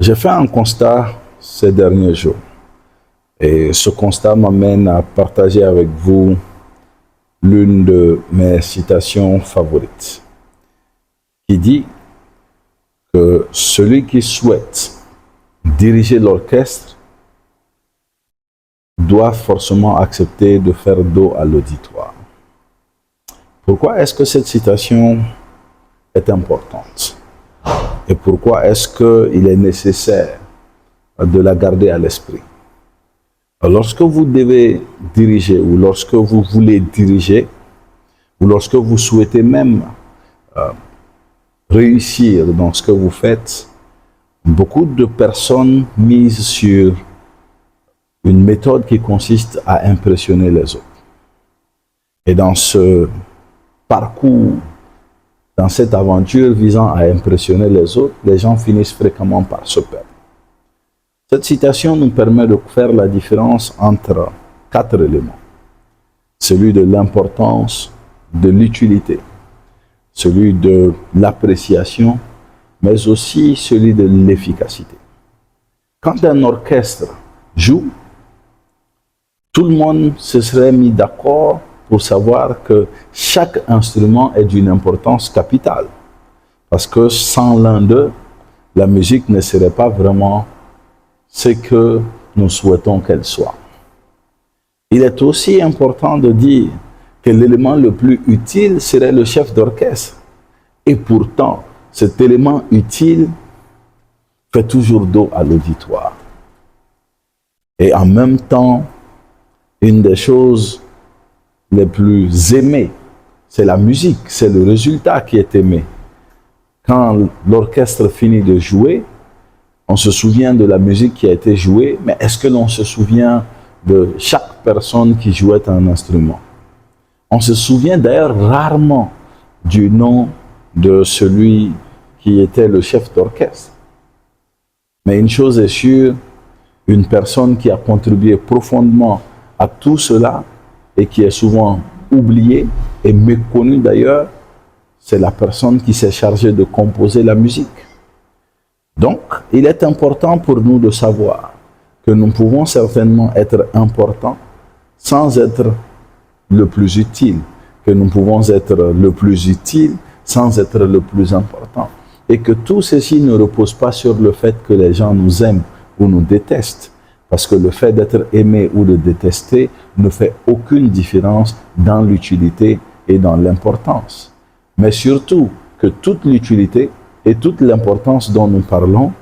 J'ai fait un constat ces derniers jours et ce constat m'amène à partager avec vous l'une de mes citations favorites qui dit que celui qui souhaite diriger l'orchestre doit forcément accepter de faire dos à l'auditoire. Pourquoi est-ce que cette citation est importante? Et pourquoi est-ce qu'il est nécessaire de la garder à l'esprit? Lorsque vous devez diriger ou lorsque vous voulez diriger ou lorsque vous souhaitez même réussir dans ce que vous faites, beaucoup de personnes misent sur une méthode qui consiste à impressionner les autres. Et dans ce parcours, dans cette aventure visant à impressionner les autres, les gens finissent fréquemment par se perdre. Cette citation nous permet de faire la différence entre 4 éléments. Celui de l'importance, de l'utilité, celui de l'appréciation, mais aussi celui de l'efficacité. Quand un orchestre joue, tout le monde se serait mis d'accord pour savoir que chaque instrument est d'une importance capitale. Parce que sans l'un d'eux, la musique ne serait pas vraiment ce que nous souhaitons qu'elle soit. Il est aussi important de dire que l'élément le plus utile serait le chef d'orchestre. Et pourtant, cet élément utile fait toujours dos à l'auditoire. Et en même temps, une des choses les plus aimées, c'est la musique, c'est le résultat qui est aimé. Quand l'orchestre finit de jouer, on se souvient de la musique qui a été jouée, mais est-ce que l'on se souvient de chaque personne qui jouait un instrument? On se souvient d'ailleurs rarement du nom de celui qui était le chef d'orchestre. Mais une chose est sûre, une personne qui a contribué profondément à tout cela et qui est souvent oubliée et méconnue d'ailleurs, c'est la personne qui s'est chargée de composer la musique. Donc, il est important pour nous de savoir que nous pouvons certainement être importants sans être le plus utile, que nous pouvons être le plus utile sans être le plus important. Et que tout ceci ne repose pas sur le fait que les gens nous aiment ou nous détestent. Parce que le fait d'être aimé ou de détester ne fait aucune différence dans l'utilité et dans l'importance. Mais surtout que toute l'utilité et toute l'importance dont nous parlons